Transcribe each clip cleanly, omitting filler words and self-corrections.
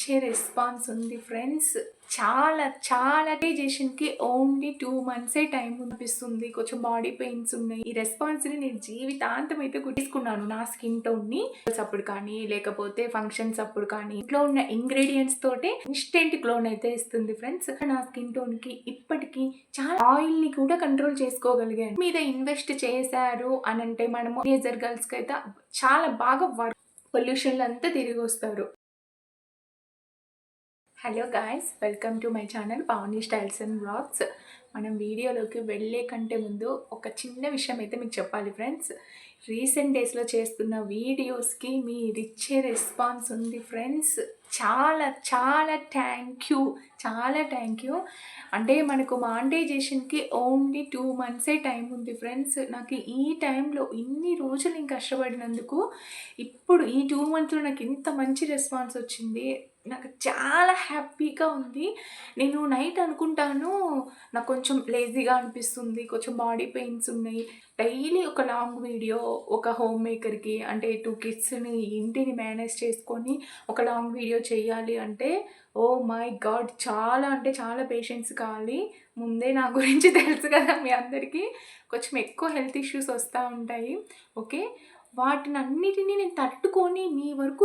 ఇచ్చే రెస్పాన్స్ ఉంది ఫ్రెండ్స్. చాలా చాలా డైజెషన్‌కి ఓన్లీ 2 మంత్సే టైం అనిపిస్తుంది. కొంచెం బాడీ పెయిన్స్ ఉన్నాయి. ఈ రెస్పాన్స్‌ని నేను జీవితాంతం అయితే తీసుకున్నాను నా స్కిన్ టోన్‌ని. అప్పుడు కానీ లేకపోతే ఫంక్షన్స్ అప్పుడు కానీ ఇంట్లో ఉన్న ఇంగ్రీడియెంట్స్ తోటే ఇన్‌స్టెంట్ గ్లోనైతే ఇస్తుంది ఫ్రెండ్స్. నా స్కిన్ టోన్‌కి ఇప్పటికి చాలా ఆయిల్‌ని కూడా కంట్రోల్ చేసుకోగలిగాను. మీద ఇన్వెస్ట్ చేశారు అనంటే మనము టీనేజర్ గర్ల్స్‌కైతే చాలా బాగా పొల్యూషన్‌లో అంతా తిరిగొస్తారు. Hello guys, welcome to my channel Pavani styles and vlogs. మనం వీడియోలోకి వెళ్ళే కంటే ముందు ఒక చిన్న విషయం అయితే మీకు చెప్పాలి ఫ్రెండ్స్. రీసెంట్ డేస్లో చేస్తున్న వీడియోస్కి మీరిచ్చే రెస్పాన్స్ ఉంది ఫ్రెండ్స్. చాలా చాలా థ్యాంక్ యూ. అంటే మనకు మానిటైజేషన్కి ఓన్లీ 2 మంత్సే టైం ఉంది ఫ్రెండ్స్. నాకు ఈ టైంలో ఇన్ని రోజులు నేను కష్టపడినందుకు ఇప్పుడు ఈ 2 మంత్స్లో నాకు ఇంత మంచి రెస్పాన్స్ వచ్చింది. నాకు చాలా హ్యాపీగా ఉంది. నేను నైట్ అనుకుంటాను, నాకు కొంచెం లేజీగా అనిపిస్తుంది, కొంచెం బాడీ పెయిన్స్ ఉన్నాయి. డైలీ ఒక లాంగ్ వీడియో ఒక హోమ్ మేకర్కి అంటే 2 కిడ్స్ని ఇంటిని మేనేజ్ చేసుకొని ఒక లాంగ్ వీడియో చేయాలి అంటే ఓ మై గాడ్ చాలా అంటే చాలా పేషెన్స్ కావాలి. ముందే నా గురించి తెలుసు కదా మీ అందరికీ, కొంచెం ఎక్కువ హెల్త్ ఇష్యూస్ వస్తూ ఉంటాయి. ఓకే, వాటినన్నిటినీ నేను తట్టుకొని మీ వరకు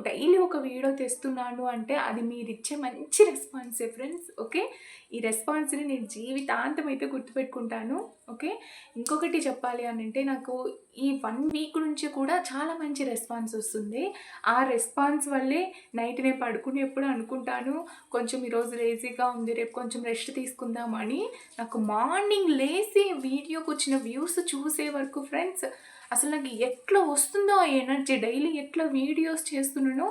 డైలీ ఒక వీడియో తెస్తున్నాను అంటే అది మీరిచ్చే మంచి రెస్పాన్సే ఫ్రెండ్స్. ఓకే, ఈ రెస్పాన్స్ని నేను జీవితాంతం అయితే గుర్తుపెట్టుకుంటాను. ఓకే, ఇంకొకటి చెప్పాలి అని అంటే నాకు ఈ 1 వీక్ నుంచి కూడా చాలా మంచి రెస్పాన్స్ వస్తుంది. ఆ రెస్పాన్స్ వల్లే నైట్ నేను పడుకునేప్పుడు అనుకుంటాను, కొంచెం ఈరోజు లేజీగా ఉంది, రేపు కొంచెం రెస్ట్ తీసుకుందామని. నాకు మార్నింగ్ లేసి వీడియోకి వచ్చిన వ్యూస్ చూసే వరకు ఫ్రెండ్స్ అసలు నాకు ఎట్లా వస్తుందో ఆ ఎనర్జీ, డైలీ ఎట్లా వీడియోస్ చేస్తున్నానో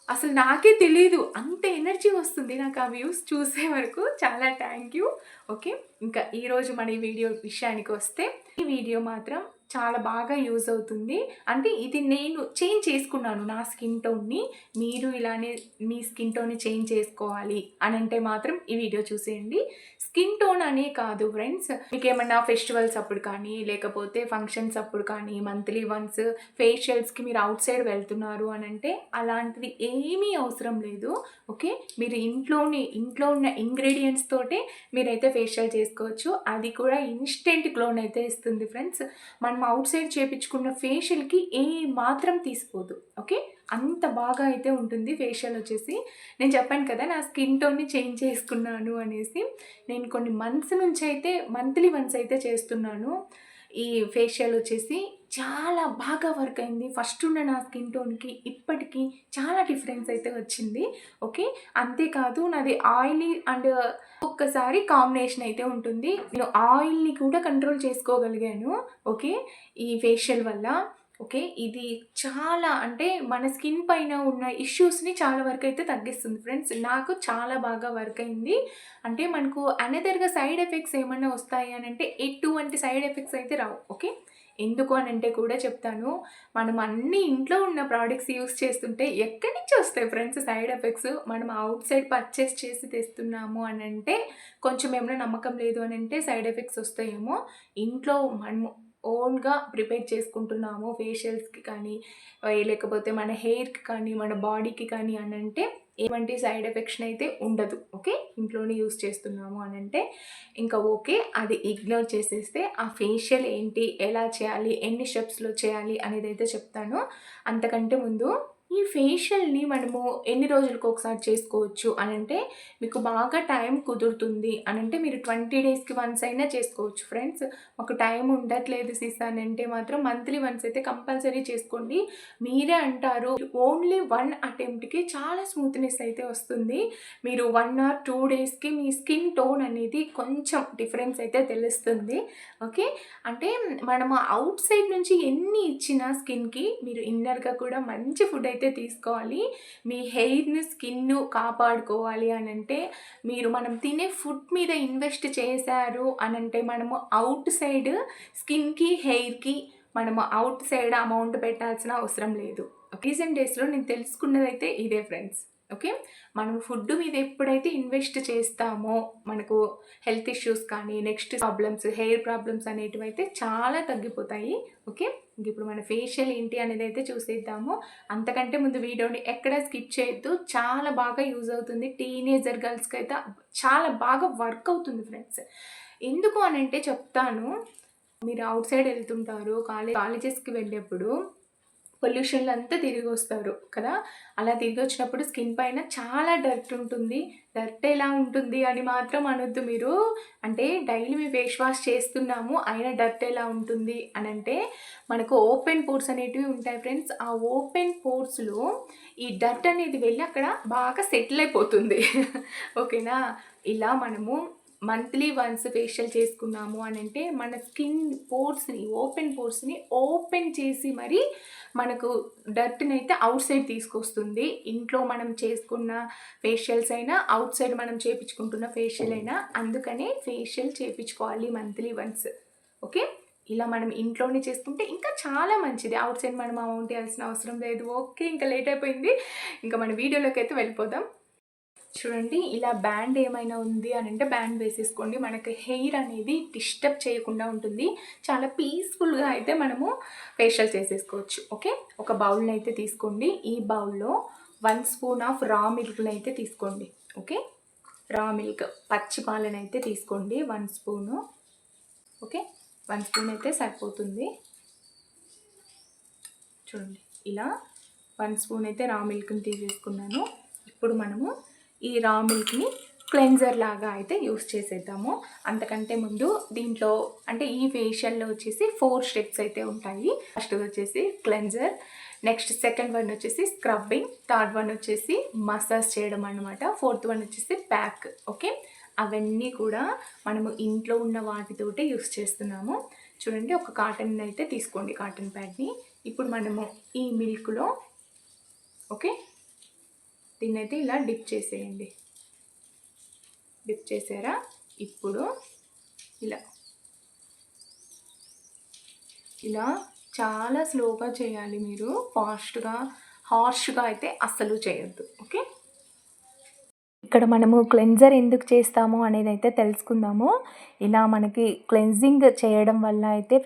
అసలు నాకే తెలీదు, అంత ఎనర్జీ వస్తుంది నాకు ఆ వ్యూస్ చూసే వరకు. చాలా థ్యాంక్ యూ. ఓకే, ఇంకా ఈరోజు మన ఈ వీడియో విషయానికి వస్తే, ఈ వీడియో మాత్రం చాలా బాగా యూజ్ అవుతుంది. అంటే ఇది నేను చేంజ్ చేసుకున్నాను నా స్కిన్ టోన్ని. మీరు ఇలానే మీ స్కిన్ టోన్ని చేంజ్ చేసుకోవాలి అని అంటే మాత్రం ఈ వీడియో చూసేయండి. స్కిన్ టోన్ అనే కాదు ఫ్రెండ్స్, మీకు ఏమన్నా ఫెస్టివల్స్ అప్పుడు కానీ లేకపోతే ఫంక్షన్స్ అప్పుడు కానీ మంత్లీ వన్స్ ఫేషియల్స్కి మీరు అవుట్ సైడ్ వెళ్తున్నారు అని అంటే అలాంటిది ఏమీ అవసరం లేదు. ఓకే, మీరు ఇంట్లో ఉన్న ఇంగ్రీడియంట్స్ తోటే మీరైతే ఫేషియల్ చేసుకోవచ్చు. అది కూడా ఇన్స్టెంట్ గ్లోన్ అయితే ఇస్తుంది ఫ్రెండ్స్. మనం అవుట్ సైడ్ చేయించుకున్న ఫేషియల్కి ఏ మాత్రం తీసిపోదు. ఓకే, అంత బాగా అయితే ఉంటుంది ఫేషియల్ వచ్చేసి. నేను చెప్పాను కదా నా స్కిన్ టోన్ని చేంజ్ చేసుకున్నాను అనేసి. నేను కొన్ని మంత్స్ నుంచి అయితే మంత్లీ వన్స్ అయితే చేస్తున్నాను. ఈ ఫేషియల్ వచ్చేసి చాలా బాగా వర్క్ అయింది. ఫస్ట్ ఉన్న నా స్కిన్ టోన్కి ఇప్పటికీ చాలా డిఫరెన్స్ అయితే వచ్చింది. ఓకే, అంతేకాదు నాది ఆయిలీ అండ్ ఒక్కసారి కాంబినేషన్ అయితే ఉంటుంది. నేను ఆయిల్ని కూడా కంట్రోల్ చేసుకోగలిగాను. ఓకే, ఈ ఫేషియల్ వల్ల. ఓకే, ఇది చాలా అంటే మన స్కిన్ పైన ఉన్న ఇష్యూస్ని చాలా వరకు అయితే తగ్గిస్తుంది ఫ్రెండ్స్. నాకు చాలా బాగా వర్క్ అయింది. అంటే మనకు అనదర్గా సైడ్ ఎఫెక్ట్స్ ఏమైనా వస్తాయి అని అంటే ఎటువంటి సైడ్ ఎఫెక్ట్స్ అయితే రావు. ఓకే, ఎందుకు అని అంటే కూడా చెప్తాను. మనం అన్ని ఇంట్లో ఉన్న ప్రోడక్ట్స్ యూస్ చేస్తుంటే ఎక్కడి నుంచి వస్తాయి ఫ్రెండ్స్ సైడ్ ఎఫెక్ట్స్? మనం అవుట్ సైడ్ పర్చేస్ చేసి తెస్తున్నాము అని అంటే కొంచెం ఏమైనా నమ్మకం లేదు అని అంటే సైడ్ ఎఫెక్ట్స్ వస్తాయేమో. ఇంట్లో మనము ఓన్గా ప్రిపేర్ చేసుకుంటున్నాము ఫేషియల్స్కి కానీ లేకపోతే మన హెయిర్కి కానీ మన బాడీకి కానీ అని అంటే ఎటువంటి సైడ్ ఎఫెక్షన్ అయితే ఉండదు. ఓకే, ఇంట్లోనే యూస్ చేస్తున్నాము అని అంటే ఇంకా ఓకే, అది ఇగ్నోర్ చేసేస్తే ఆ ఫేషియల్ ఏంటి, ఎలా చేయాలి, ఎన్ని స్టెప్స్లో చేయాలి అనేది అయితే చెప్తాను. అంతకంటే ముందు ఈ ఫేషియల్ని మనము ఎన్ని రోజులకు ఒకసారి చేసుకోవచ్చు అని అంటే మీకు బాగా టైం కుదురుతుంది అని అంటే మీరు 20 డేస్కి వన్స్ అయినా చేసుకోవచ్చు ఫ్రెండ్స్. మాకు టైం ఉండట్లేదు సిస్ అని అంటే మాత్రం మంత్లీ వన్స్ అయితే కంపల్సరీ చేసుకోండి. మీరే అంటారు ఓన్లీ 1 అటెంప్ట్కి చాలా స్మూత్నెస్ అయితే వస్తుంది. మీరు 1 or 2 డేస్కి మీ స్కిన్ టోన్ అనేది కొంచెం డిఫరెన్స్ అయితే తెలుస్తుంది. ఓకే, అంటే మనము అవుట్ సైడ్ నుంచి ఎన్ని ఇచ్చినా స్కిన్కి మీరు ఇన్నర్గా కూడా మంచి ఫుడ్ అయితే తీసుకోవాలి. మీ హెయిర్ని స్కిన్ను కాపాడుకోవాలి అని అంటే మనం తినే ఫుడ్ మీద ఇన్వెస్ట్ చేశారు అని అంటే మనము అవుట్ సైడ్ స్కిన్కి హెయిర్కి మనము అవుట్ సైడ్ అమౌంట్ పెట్టాల్సిన అవసరం లేదు. రీసెంట్ డేస్లో నేను తెలుసుకున్నదైతే ఇదే ఫ్రెండ్స్. ఓకే, మనం ఫుడ్ మీద ఎప్పుడైతే ఇన్వెస్ట్ చేస్తామో మనకు హెల్త్ ఇష్యూస్ కానీ నెక్స్ట్ ప్రాబ్లమ్స్ హెయిర్ ప్రాబ్లమ్స్ అనేటివి అయితే చాలా తగ్గిపోతాయి. ఓకే, ఇంక ఇప్పుడు మన ఫేషియల్ ఏంటి అనేది అయితే చూసేద్దాము. అంతకంటే ముందు వీడియోని ఎక్కడ స్కిప్ చేయొద్దు. చాలా బాగా యూజ్ అవుతుంది. టీనేజర్ గర్ల్స్కి అయితే చాలా బాగా వర్క్ అవుతుంది ఫ్రెండ్స్. ఎందుకు అనంటే చెప్తాను. మీరు అవుట్ సైడ్ వెళ్తుంటారు, కాలేజెస్కి వెళ్ళేప్పుడు పొల్యూషన్లో అంతా తిరిగి వస్తారు కదా. అలా తిరిగి వచ్చినప్పుడు స్కిన్ పైన చాలా డర్ట్ ఉంటుంది. డర్ట్ ఎలా ఉంటుంది అని మాత్రం అనొద్దు మీరు. అంటే డైలీ మేము ఫేస్ వాష్ చేస్తున్నాము, అయినా డర్ట్ ఎలా ఉంటుంది అని అంటే, మనకు ఓపెన్ పోర్స్ అనేటివి ఉంటాయి ఫ్రెండ్స్. ఆ ఓపెన్ పోర్స్లో ఈ డర్ట్ అనేది వెళ్ళి అక్కడ బాగా సెటిల్ అయిపోతుంది. ఓకేనా. ఇలా మనము మంత్లీ వన్స్ ఫేషియల్ చేసుకున్నాము అని అంటే మన స్కిన్ పోర్స్ని, ఓపెన్ పోర్స్ని ఓపెన్ చేసి మరి మనకు డర్ట్ని అయితే అవుట్ సైడ్ తీసుకొస్తుంది. ఇంట్లో మనం చేసుకున్న ఫేషియల్స్ అయినా, అవుట్ సైడ్ మనం చేయించుకుంటున్న ఫేషియల్ అయినా, అందుకనే ఫేషియల్ చేయించుకోవాలి మంత్లీ వన్స్. ఓకే. ఇలా మనం ఇంట్లోనే చేసుకుంటే ఇంకా చాలా మంచిది. అవుట్ సైడ్ మనం అమౌంట్ వేయాల్సిన అవసరం లేదు. ఓకే, ఇంకా లేట్ అయిపోయింది. ఇంకా మన వీడియోలోకి అయితే వెళ్ళిపోదాం. చూడండి, ఇలా బ్యాండ్ ఏమైనా ఉంది అని అంటే బ్యాండ్ వేసేసుకోండి. మనకి హెయిర్ అనేది డిస్టర్బ్ చేయకుండా ఉంటుంది. చాలా పీస్ఫుల్గా అయితే మనము ఫేషియల్ చేసేసుకోవచ్చు. ఓకే. ఒక బౌల్ని అయితే తీసుకోండి. ఈ బౌల్లో 1 స్పూన్ ఆఫ్ రా మిల్క్ని అయితే తీసుకోండి. ఓకే. రా మిల్క్, పచ్చి పాలను అయితే తీసుకోండి 1 స్పూను. ఓకే. 1 స్పూన్ అయితే సరిపోతుంది. చూడండి, ఇలా 1 స్పూన్ అయితే రా మిల్క్ని తీసేసుకున్నాను. ఇప్పుడు మనము ఈ రా మిల్క్ని క్లెన్జర్ లాగా అయితే యూస్ చేసేద్దాము. అంతకంటే ముందు దీంట్లో అంటే ఈ ఫేషియల్లో వచ్చేసి 4 స్టెప్స్ అయితే ఉంటాయి. ఫస్ట్ వచ్చేసి క్లెన్జర్, నెక్స్ట్ సెకండ్ వన్ వచ్చేసి స్క్రబ్బింగ్, థర్డ్ వన్ వచ్చేసి మసాజ్ చేయడం అనమాట, ఫోర్త్ వన్ వచ్చేసి ప్యాక్. ఓకే. అవన్నీ కూడా మనము ఇంట్లో ఉన్న వాటితోటే యూస్ చేస్తున్నాము. చూడండి, ఒక కాటన్ అయితే తీసుకోండి, కాటన్ ప్యాడ్ని. ఇప్పుడు మనము ఈ మిల్క్లో ఓకే దీన్ని అయితే ఇలా డిప్ చేసేయండి. డిప్ చేసారా? ఇప్పుడు ఇలా చాలా స్లోగా చేయాలి మీరు. ఫాస్ట్గా, హార్ష్గా అయితే అస్సలు చేయొద్దు. ఓకే. ఇక్కడ మనము క్లెన్జర్ ఎందుకు చేస్తాము అనేది అయితే తెలుసుకుందాము. ఇలా మనకి క్లెన్జింగ్ చేయడం వల్ల అయితే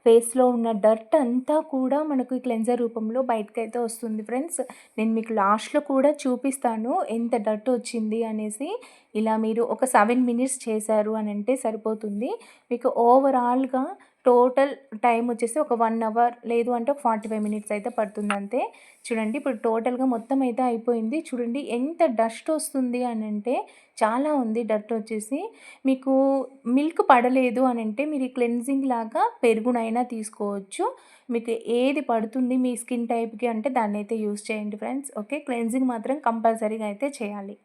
ఫేస్లో ఉన్న డర్ట్ అంతా కూడా మనకు క్లెన్జర్ రూపంలో బయటకైతే వస్తుంది ఫ్రెండ్స్. నేను మీకు లాస్ట్లో కూడా చూపిస్తాను ఎంత డర్ట్ వచ్చింది అనేసి. ఇలా మీరు ఒక 7 మినిట్స్ చేశారు అని అంటే సరిపోతుంది. మీకు ఓవరాల్గా టోటల్ టైం వచ్చేసి ఒక 1 అవర్, లేదు అంటే ఒక 45 మినిట్స్ అయితే పడుతుంది అంతే. చూడండి, ఇప్పుడు టోటల్గా మొత్తం అయితే అయిపోయింది. చూడండి ఎంత డస్ట్ వస్తుంది అని అంటే, చాలా ఉంది డర్ట్ వచ్చేసి. మీకు మిల్క్ పడలేదు అని అంటే మీరు క్లెన్జింగ్ లాగా పెరుగునైనా తీసుకోవచ్చు. మీకు ఏది పడుతుంది మీ స్కిన్ టైప్కి అంటే దాన్ని అయితే యూస్ చేయండి ఫ్రెండ్స్. ఓకే. క్లెన్జింగ్ మాత్రం కంపల్సరీగా అయితే చేయాలి.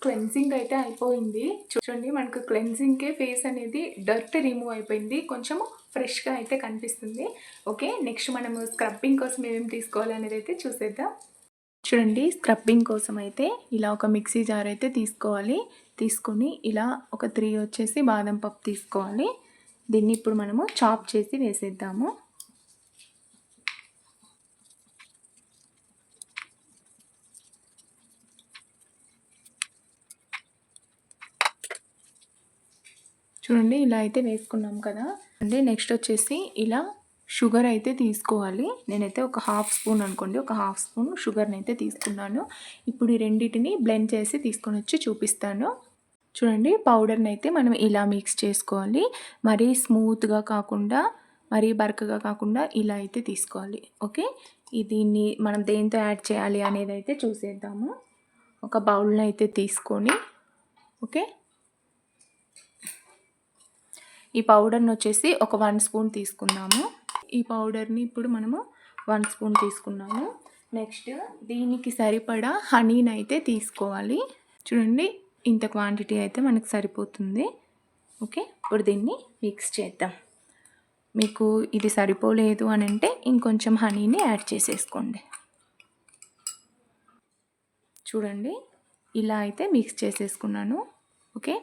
క్లెన్జింగ్ అయితే అయిపోయింది. చూడండి, మనకు క్లెన్జింగ్కే ఫేస్ అనేది డర్ట్ రిమూవ్ అయిపోయింది. కొంచెం ఫ్రెష్గా అయితే కనిపిస్తుంది. ఓకే. నెక్స్ట్ మనము స్క్రబ్బింగ్ కోసం ఏమేమి తీసుకోవాలి అనేది అయితే చూసేద్దాం. చూడండి, స్క్రబ్బింగ్ కోసం అయితే ఇలా ఒక మిక్సీ జార్ అయితే తీసుకోవాలి. తీసుకొని ఇలా ఒక 3 వచ్చేసి బాదం పప్పు తీసుకోవాలి. దీన్ని ఇప్పుడు మనము చాప్ చేసి వేసేద్దాము. చూడండి, ఇలా అయితే వేసుకున్నాం కదా. అంటే నెక్స్ట్ వచ్చేసి ఇలా షుగర్ అయితే తీసుకోవాలి. నేనైతే ఒక 1/2 స్పూన్ అనుకోండి, ఒక 1/2 స్పూన్ షుగర్ని అయితే తీసుకున్నాను. ఇప్పుడు ఈ రెండింటిని బ్లెండ్ చేసి తీసుకొని వచ్చి చూపిస్తాను. చూడండి, పౌడర్ని అయితే మనం ఇలా మిక్స్ చేసుకోవాలి. మరీ స్మూత్గా కాకుండా, మరీ బరకగా కాకుండా ఇలా అయితే తీసుకోవాలి. ఓకే. దీన్ని మనం దేంతో యాడ్ చేయాలి అనేది అయితే చూసేద్దాము. ఒక బౌల్ని అయితే తీసుకొని ఓకే ఈ పౌడర్ని వచ్చేసి ఒక 1 స్పూన్ తీసుకున్నాము. ఈ పౌడర్ని ఇప్పుడు మనము 1 స్పూన్ తీసుకున్నాము. నెక్స్ట్ దీనికి సరిపడా హనీని అయితే తీసుకోవాలి. చూడండి, ఇంత క్వాంటిటీ అయితే మనకు సరిపోతుంది. ఓకే. ఇప్పుడు దీన్ని మిక్స్ చేద్దాం. మీకు ఇది సరిపోలేదు అని అంటే ఇంకొంచెం హనీని యాడ్ చేసేసుకోండి. చూడండి, ఇలా అయితే మిక్స్ చేసేసుకున్నాను. ఓకే.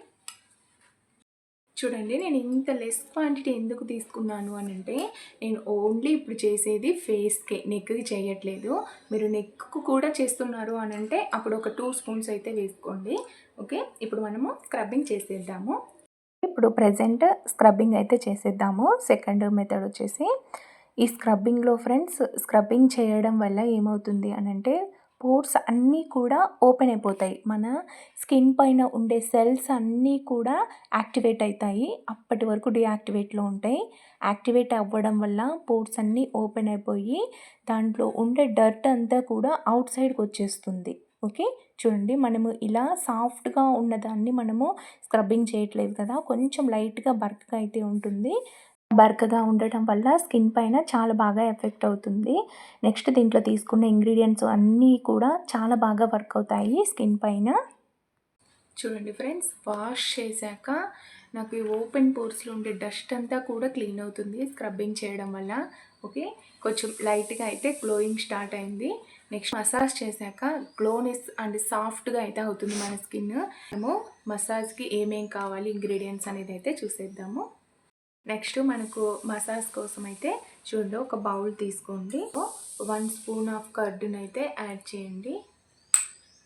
చూడండి, నేను ఇంత లెస్ క్వాంటిటీ ఎందుకు తీసుకున్నాను అని అంటే, నేను ఓన్లీ ఇప్పుడు చేసేది ఫేస్కే, నెక్కి చేయట్లేదు. మీరు నెక్కు కూడా చేస్తున్నారు అని అంటే అప్పుడు ఒక 2 స్పూన్స్ అయితే వేసుకోండి. ఓకే. ఇప్పుడు మనము స్క్రబ్బింగ్ చేసేద్దాము. ఇప్పుడు ప్రెజెంట్ స్క్రబ్బింగ్ అయితే చేసేద్దాము. సెకండ్ మెథడ్ వచ్చేసి ఈ స్క్రబ్బింగ్‌లో ఫ్రెండ్స్, స్క్రబ్బింగ్ చేయడం వల్ల ఏమవుతుంది అనంటే పోర్స్ అన్నీ కూడా ఓపెన్ అయిపోతాయి. మన స్కిన్ పైన ఉండే సెల్స్ అన్నీ కూడా యాక్టివేట్ అయితాయి. అప్పటి వరకు డీయాక్టివేట్‌లో ఉంటాయి. యాక్టివేట్ అవ్వడం వల్ల పోర్స్ అన్నీ ఓపెన్ అయిపోయి దాంట్లో ఉండే డర్ట్ అంతా కూడా ఔట్ సైడ్‌కి వచ్చేస్తుంది. ఓకే. చూడండి, మనము ఇలా సాఫ్ట్‌గా ఉన్నదాన్ని మనము స్క్రబ్బింగ్ చేయట్లేదు కదా! కొంచెం లైట్‌గా బరకగా అయితే ఉంటుంది. బరకగా ఉండటం వల్ల స్కిన్ పైన చాలా బాగా ఎఫెక్ట్ అవుతుంది. నెక్స్ట్ దీంట్లో తీసుకున్న ఇంగ్రీడియెంట్స్ అన్నీ కూడా చాలా బాగా వర్క్ అవుతాయి స్కిన్ పైన. చూడండి ఫ్రెండ్స్, వాష్ చేశాక నాకు ఈ ఓపెన్ పోర్స్‌లో ఉండే డస్ట్ అంతా కూడా క్లీన్ అవుతుంది స్క్రబ్బింగ్ చేయడం వల్ల. ఓకే. కొంచెం లైట్‌గా అయితే గ్లోయింగ్ స్టార్ట్ అయింది. నెక్స్ట్ మసాజ్ చేశాక గ్లోనెస్ అండ్ సాఫ్ట్‌గా అయితే అవుతుంది మన స్కిన్. మనము మసాజ్‌కి ఏమేం కావాలి ఇంగ్రీడియెంట్స్ అనేది అయితే చూసేద్దాము. నెక్స్ట్ మనకు మసాజ్ కోసం అయితే చూడండి, ఒక బౌల్ తీసుకోండి. 1 స్పూన్ ఆఫ్ కర్డ్‌ని అయితే యాడ్ చేయండి.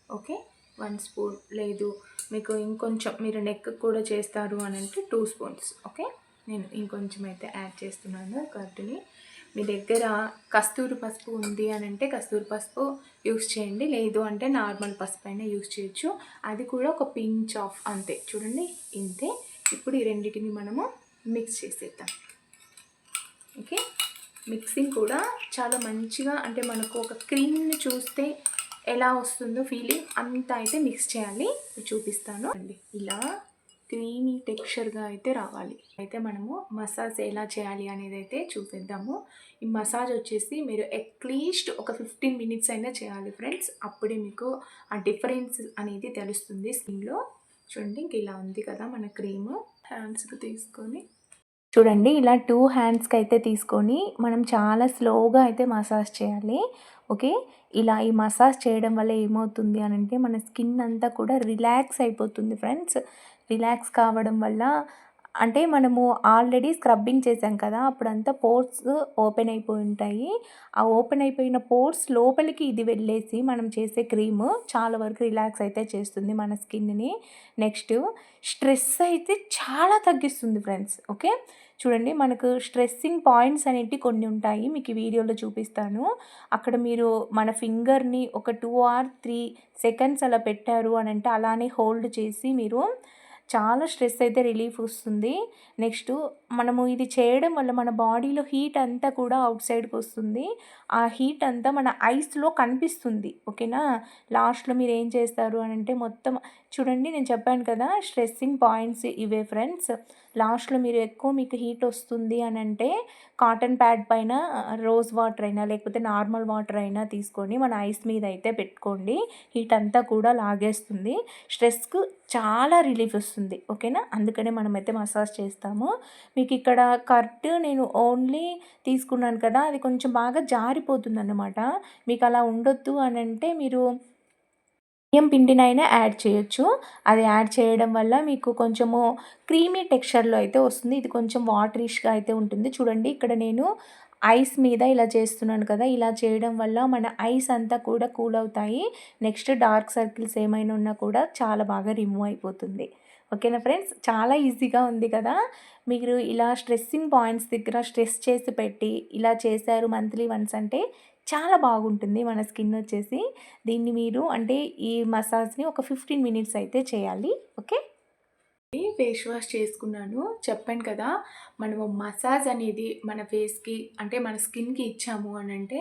ఓకే. 1 స్పూన్, లేదు మీకు ఇంకొంచెం మీరు నెక్ కూడా చేస్తారు అని అంటే 2 స్పూన్స్. ఓకే. నేను ఇంకొంచెం అయితే యాడ్ చేస్తున్నాను కర్డ్‌ని. మీ దగ్గర కస్తూరి పసుపు ఉంది అని అంటే కస్తూరి పసుపు యూస్ చేయండి, లేదు అంటే నార్మల్ పసుపు అయినా యూస్ చేయొచ్చు. అది కూడా ఒక పించ్ ఆఫ్ అంతే. చూడండి, ఇంతే. ఇప్పుడు ఈ రెండింటిని మనము మిక్స్ చేసేద్దాం. ఓకే. మిక్సింగ్ కూడా చాలా మంచిగా, అంటే మనకు ఒక క్రీమ్ని చూస్తే ఎలా వస్తుందో ఫీలింగ్ అంతా అయితే మిక్స్ చేయాలి. చూపిస్తాను అండి. ఇలా క్రీమీ టెక్స్చర్గా అయితే రావాలి. అయితే మనము మసాజ్ ఎలా చేయాలి అనేది అయితే చూసేద్దాము. ఈ మసాజ్ వచ్చేసి మీరు అట్లీస్ట్ ఒక 15 మినిట్స్ అయినా చేయాలి ఫ్రెండ్స్. అప్పుడే మీకు ఆ డిఫరెన్స్ అనేది తెలుస్తుంది స్కిన్లో. చూడండి, ఇంక ఇలా ఉంది కదా మన క్రీము. హ్యాండ్స్కి తీసుకొని చూడండి, ఇలా 2 హ్యాండ్స్కి అయితే తీసుకొని మనం చాలా స్లోగా అయితే మసాజ్ చేయాలి. ఓకే. ఇలా ఈ మసాజ్ చేయడం వల్ల ఏమవుతుంది అని అంటే మన స్కిన్ అంతా కూడా రిలాక్స్ అయిపోతుంది ఫ్రెండ్స్. రిలాక్స్ కావడం వల్ల అంటే మనము ఆల్రెడీ స్క్రబ్బింగ్ చేసాం కదా, అప్పుడంతా పోర్స్ ఓపెన్ అయిపోయి ఉంటాయి. ఆ ఓపెన్ అయిపోయిన పోర్స్ లోపలికి ఇది వెళ్ళేసి మనం చేసే క్రీము చాలా వరకు రిలాక్స్ అయితే చేస్తుంది మన స్కిన్ని. నెక్స్ట్ స్ట్రెస్ అయితే చాలా తగ్గిస్తుంది ఫ్రెండ్స్. ఓకే. చూడండి, మనకు స్ట్రెస్సింగ్ పాయింట్స్ అనేటివి కొన్ని ఉంటాయి. మీకు ఈ వీడియోలో చూపిస్తాను. అక్కడ మీరు మన ఫింగర్‌ని ఒక 2 ఆర్ 3 సెకండ్స్ అలా పెట్టారు అని అంటే అలానే హోల్డ్ చేసి మీరు చాలా స్ట్రెస్ అయితే రిలీఫ్ వస్తుంది. నెక్స్ట్ మనము ఇది చేయడం వల్ల మన బాడీలో హీట్ అంతా కూడా అవుట్ సైడ్‌కి వస్తుంది. ఆ హీట్ అంతా మన ఐస్‌లో కనిపిస్తుంది. ఓకేనా. లాస్ట్‌లో మీరు ఏం చేస్తారు అని అంటే మొత్తం చూడండి, నేను చెప్పాను కదా స్ట్రెస్సింగ్ పాయింట్స్ ఇవే ఫ్రెండ్స్. లాస్ట్‌లో మీరు ఎక్కువ మీకు హీట్ వస్తుంది అని అంటే కాటన్ ప్యాడ్ పైన రోజ్ వాటర్ అయినా లేకపోతే నార్మల్ వాటర్ అయినా తీసుకొని మన ఐస్ మీద అయితే పెట్టుకోండి. హీట్ అంతా కూడా లాగేస్తుంది. స్ట్రెస్‌కు చాలా రిలీఫ్ వస్తుంది. ఓకేనా. అందుకనే మనమైతే మసాజ్ చేస్తాము. మీకు ఇక్కడ కర్డ్ నేను ఓన్లీ తీసుకున్నాను కదా, అది కొంచెం బాగా జారిపోతుందన్నమాట. మీకు అలా ఉండొద్దు అని అంటే మీరు బియ్యం పిండినైనా యాడ్ చేయొచ్చు. అది యాడ్ చేయడం వల్ల మీకు కొంచెము క్రీమీ టెక్స్చర్‌లో అయితే వస్తుంది. ఇది కొంచెం వాటరిష్‌గా అయితే ఉంటుంది. చూడండి, ఇక్కడ నేను ఐస్ మీద ఇలా చేస్తున్నాను కదా, ఇలా చేయడం వల్ల మన ఐస్ అంతా కూడా కూల్ అవుతాయి. నెక్స్ట్ డార్క్ సర్కిల్స్ ఏమైనా ఉన్నా కూడా చాలా బాగా రిమూవ్ అయిపోతుంది. ఓకేనా ఫ్రెండ్స్, చాలా ఈజీగా ఉంది కదా. మీరు ఇలా స్ట్రెస్సింగ్ పాయింట్స్ దగ్గర స్ట్రెస్ చేసి పెట్టి ఇలా చేశారు మంత్లీ వన్స్ అంటే చాలా బాగుంటుంది మన స్కిన్ వచ్చేసి. దీన్ని మీరు అంటే ఈ మసాజ్‌ని ఒక 15 మినిట్స్ అయితే చేయాలి. ఓకే. ఫేస్ వాష్ చేసుకున్నాను. చెప్పాను కదా, మనము మసాజ్ అనేది మన ఫేస్‌కి అంటే మన స్కిన్‌కి ఇచ్చాము అని అంటే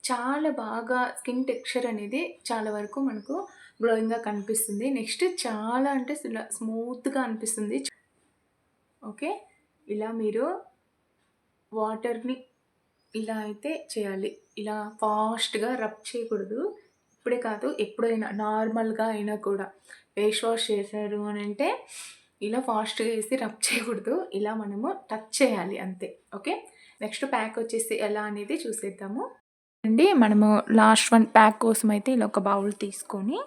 చాలా బాగా స్కిన్ టెక్స్చర్ అనేది చాలా వరకు మనకు గ్లోయింగ్‌గా కనిపిస్తుంది. నెక్స్ట్ చాలా అంటే స్మూత్‌గా అనిపిస్తుంది. ఓకే. ఇలా మీరు వాటర్‌ని ఇలా అయితే చేయాలి. ఇలా ఫాస్ట్‌గా రబ్ చేయకూడదు. ఇప్పుడే కాదు, ఎప్పుడైనా నార్మల్‌గా అయినా కూడా ఫేస్ వాష్ చేశారు అని అంటే ఇలా ఫాస్ట్‌గా వేసి రబ్ చేయకూడదు. ఇలా మనము టచ్ చేయాలి అంతే. ఓకే. నెక్స్ట్ ప్యాక్ వచ్చేసి ఎలా అనేది చూసేద్దాము. అండి, మనము లాస్ట్ వన్ ప్యాక్ కోసం అయితే ఇలా ఒక బౌల్ తీసుకొని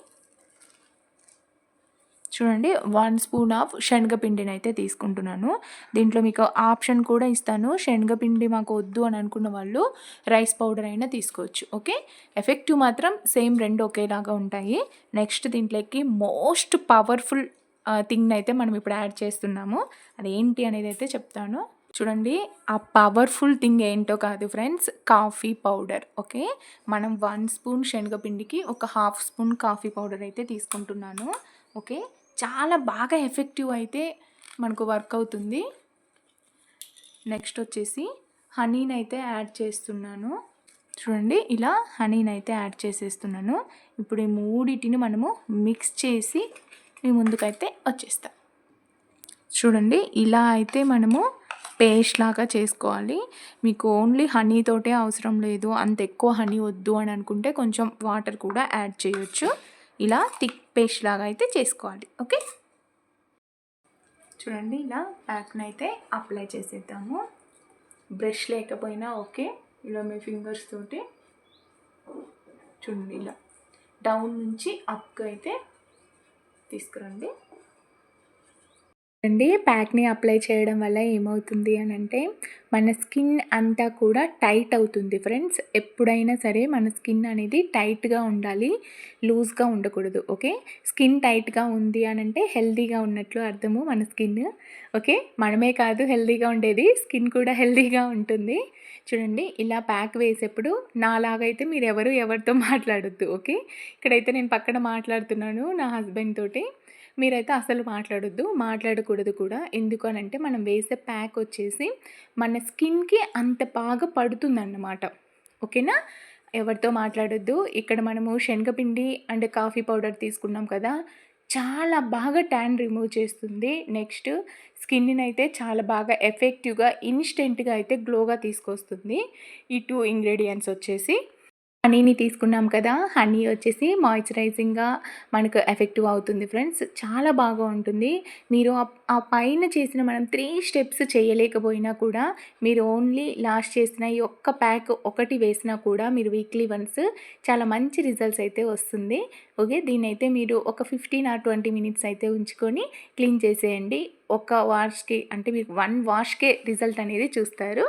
చూడండి, 1 స్పూన్ ఆఫ్ శనగపిండిని అయితే తీసుకుంటున్నాను. దీంట్లో మీకు ఆప్షన్ కూడా ఇస్తాను. శనగపిండి మాకు వద్దు అని అనుకున్న వాళ్ళు రైస్ పౌడర్ అయినా తీసుకోవచ్చు. ఓకే. ఎఫెక్టివ్ మాత్రం సేమ్ 2 ఒకేలాగా ఉంటాయి. నెక్స్ట్ దీంట్లోకి మోస్ట్ పవర్ఫుల్ థింగ్ని అయితే మనం ఇప్పుడు యాడ్ చేస్తున్నాము. అదేంటి అనేది అయితే చెప్తాను. చూడండి, ఆ పవర్ఫుల్ థింగ్ ఏంటో కాదు ఫ్రెండ్స్, కాఫీ పౌడర్. ఓకే, మనం 1 స్పూన్ శనగపిండికి ఒక హాఫ్ స్పూన్ కాఫీ పౌడర్ అయితే తీసుకుంటున్నాను. ఓకే, చాలా బాగా ఎఫెక్టివ్ అయితే మనకు వర్క్ అవుతుంది. నెక్స్ట్ వచ్చేసి హనీని అయితే యాడ్ చేస్తున్నాను. చూడండి, ఇలా హనీని అయితే యాడ్ చేసేస్తున్నాను. ఇప్పుడు ఈ మూడిటిని మనము మిక్స్ చేసి మీ ముందుకైతే వచ్చేస్తాం. చూడండి, ఇలా అయితే మనము పేస్ట్ లాగా చేసుకోవాలి. మీకు ఓన్లీ హనీతోటే అవసరం లేదు, అంత ఎక్కువ హనీ వద్దు అని అనుకుంటే కొంచెం వాటర్ కూడా యాడ్ చేయొచ్చు. ఇలా థిక్ పేస్ట్ లాగా అయితే చేసుకోవాలి. ఓకే, చూడండి, ఇలా ప్యాక్ని అయితే అప్లై చేసేద్దాము. బ్రష్ లేకపోయినా ఓకే, ఇలా మీ ఫింగర్స్ తోటి చూడండి, ఇలా డౌన్ నుంచి అప్కి అయితే తీసుకురండి. అండి, ప్యాక్ని అప్లై చేయడం వల్ల ఏమవుతుంది అని అంటే మన స్కిన్ అంతా కూడా టైట్ అవుతుంది ఫ్రెండ్స్. ఎప్పుడైనా సరే మన స్కిన్ అనేది టైట్గా ఉండాలి, లూజ్గా ఉండకూడదు. ఓకే, స్కిన్ టైట్గా ఉంది అని అంటే హెల్తీగా ఉన్నట్లు అర్థము మన స్కిన్. ఓకే, మనమే కాదు హెల్తీగా ఉండేది, స్కిన్ కూడా హెల్తీగా ఉంటుంది. చూడండి, ఇలా ప్యాక్ వేసేప్పుడు నాలాగైతే మీరు ఎవరితో మాట్లాడొద్దు. ఓకే, ఇక్కడైతే నేను పక్కన మాట్లాడుతున్నాను నా హస్బెండ్ తోటి. మీరైతే అసలు మాట్లాడకూడదు కూడా. ఎందుకు అనంటే మనం వేసే ప్యాక్ వచ్చేసి మన స్కిన్కి అంత బాగా పడుతుందన్నమాట. ఓకేనా, ఎవరితో మాట్లాడొద్దు. ఇక్కడ మనము శనగపిండి అండ్ కాఫీ పౌడర్ తీసుకున్నాం కదా, చాలా బాగా ట్యాన్ రిమూవ్ చేస్తుంది. నెక్స్ట్ స్కిన్ని అయితే చాలా బాగా ఎఫెక్టివ్గా ఇన్స్టెంట్గా అయితే గ్లోగా తీసుకొస్తుంది. ఈ 2 ఇంగ్రీడియంట్స్ వచ్చేసి. హనీని తీసుకున్నాం కదా, హనీ వచ్చేసి మాయిశ్చరైజింగ్గా మనకు ఎఫెక్టివ్ అవుతుంది ఫ్రెండ్స్, చాలా బాగా ఉంటుంది. మీరు ఆ పైన చేసిన మనం 3 స్టెప్స్ చేయలేకపోయినా కూడా మీరు ఓన్లీ లాస్ట్ చేసిన ఈ ఒక్క ప్యాక్ ఒకటి వేసినా కూడా మీరు వీక్లీ వన్స్ చాలా మంచి రిజల్ట్స్ అయితే వస్తుంది. ఓకే, దీన్ని అయితే మీరు ఒక 15 or 20 మినిట్స్ అయితే ఉంచుకొని క్లీన్ చేసేయండి. ఒక వాష్కి అంటే మీకు 1 వాష్కే రిజల్ట్ అనేది చూస్తారు.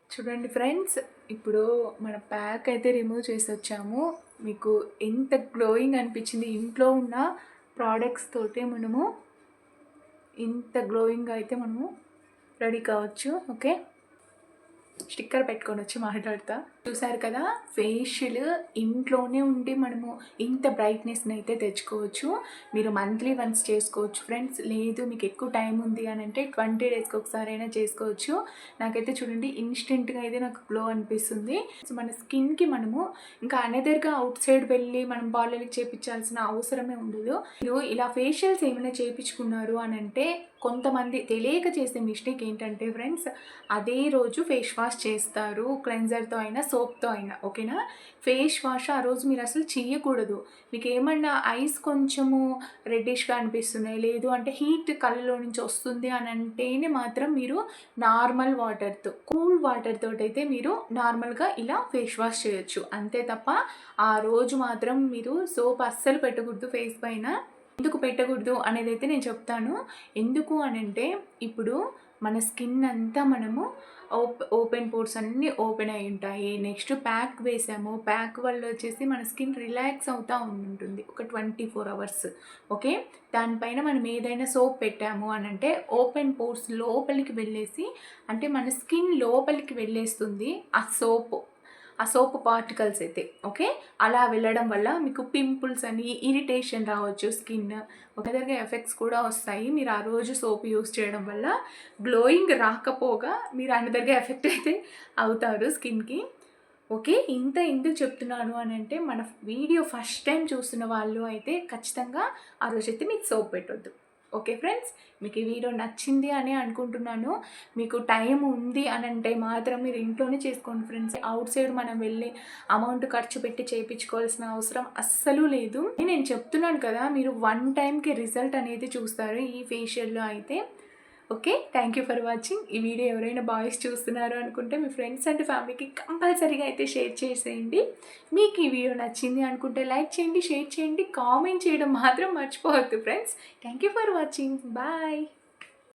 చూడండి ఫ్రెండ్స్, ఇప్పుడు మన ప్యాక్ అయితే రిమూవ్ చేసి వచ్చాము. మీకు ఎంత గ్లోయింగ్ అనిపించింది, ఇంట్లో ఉన్న ప్రోడక్ట్స్ తోటే మనము ఇంత గ్లోయింగ్గా అయితే మనము రెడీ కావచ్చు. ఓకే, స్టిక్కర్ పెట్టుకొని వచ్చి మాట్లాడతా. చూసారు కదా, ఫేషియల్ ఇంట్లోనే ఉండి మనము ఇంత బ్రైట్నెస్ని అయితే తెచ్చుకోవచ్చు. మీరు మంత్లీ వన్స్ చేసుకోవచ్చు ఫ్రెండ్స్. లేదు మీకు ఎక్కువ టైం ఉంది అని అంటే 20 డేస్కి ఒకసారి అయినా చేసుకోవచ్చు. నాకైతే చూడండి, ఇన్స్టెంట్గా అయితే నాకు గ్లో అనిపిస్తుంది. సో మన స్కిన్కి మనము ఇంకా అనదర్గా అవుట్ సైడ్ వెళ్ళి మనం పార్లర్కి చేయించాల్సిన అవసరమే ఉండదు. మీరు ఇలా ఫేషియల్స్ ఏమైనా చేయించుకున్నారు అని అంటే కొంతమంది తెలియక చేసే మిస్టేక్ ఏంటంటే ఫ్రెండ్స్, అదే రోజు ఫేస్ వాష్ చేస్తారు, క్లెన్జర్తో అయినా సోప్తో అయినా. ఓకేనా, ఫేస్ వాష్ ఆ రోజు మీరు అసలు చేయకూడదు. మీకు ఏమన్నా ఐస్ కొంచెము రెడ్డిష్గా అనిపిస్తున్నాయి, లేదు అంటే హీట్ కళ్ళలో నుంచి వస్తుంది అని అంటేనే మాత్రం మీరు నార్మల్ వాటర్తో, కూల్ వాటర్ తోటి అయితే మీరు నార్మల్గా ఇలా ఫేస్ వాష్ చేయొచ్చు. అంతే తప్ప ఆ రోజు మాత్రం మీరు సోప్ అస్సలు పెట్టకూడదు ఫేస్ పైన. ఎందుకు పెట్టకూడదు అనేది అయితే నేను చెప్తాను. ఎందుకు అని అంటే ఇప్పుడు మన స్కిన్ అంతా మనము ఓపెన్ పోర్స్ అన్నీ ఓపెన్ అయి ఉంటాయి. నెక్స్ట్ ప్యాక్ వేసాము, ప్యాక్ వల్ల వచ్చేసి మన స్కిన్ రిలాక్స్ అవుతూ ఉంటుంది ఒక 24 అవర్స్. ఓకే, దానిపైన మనం ఏదైనా సోప్ పెట్టాము అని అంటే ఓపెన్ పోర్స్ లోపలికి వెళ్ళేసి, అంటే మన స్కిన్ లోపలికి వెళ్ళేస్తుంది ఆ సోప్ పార్టికల్స్ అయితే. ఓకే, అలా వెళ్ళడం వల్ల మీకు పింపుల్స్ అని, ఇరిటేషన్ రావచ్చు, స్కిన్ ఒకదరగా ఎఫెక్ట్స్ కూడా వస్తాయి. మీరు ఆ రోజు సోప్ యూస్ చేయడం వల్ల గ్లోయింగ్ రాకపోగా మీరు అనదర్గా ఎఫెక్ట్ అయితే అవుతారు స్కిన్కి. ఓకే, ఇంత ఎందుకు చెప్తున్నాను అని అంటే మన వీడియో ఫస్ట్ టైం చూస్తున్న వాళ్ళు అయితే ఖచ్చితంగా ఆ రోజైతే మీకు సోప్ పెట్టొద్దు. ఓకే ఫ్రెండ్స్, మీకు ఈ వీడియో నచ్చింది అని అనుకుంటున్నాను. మీకు టైం ఉంది అని అంటే మాత్రం మీరు ఇంట్లోనే చేసుకోండి ఫ్రెండ్స్. అవుట్ సైడ్ మనం వెళ్ళి అమౌంట్ ఖర్చు పెట్టి చేయించుకోవాల్సిన అవసరం అస్సలు లేదు. నేను చెప్తున్నాను కదా, మీరు 1 టైంకి రిజల్ట్ అనేది చూస్తారు ఈ ఫేషియల్లో అయితే. Okay, thank you for watching. ఈ వీడియో ఎవరైనా బాయ్స్ చూస్తున్నారు అనుకుంటే మీ ఫ్రెండ్స్ అండ్ ఫ్యామిలీకి కంపల్సరీగా అయితే షేర్ చేసేయండి. మీకు ఈ వీడియో నచ్చింది అనుకుంటే లైక్ చేయండి, షేర్ చేయండి, కామెంట్ చేయడం మాత్రం మర్చిపోవద్దు friends. Thank you for watching. Bye.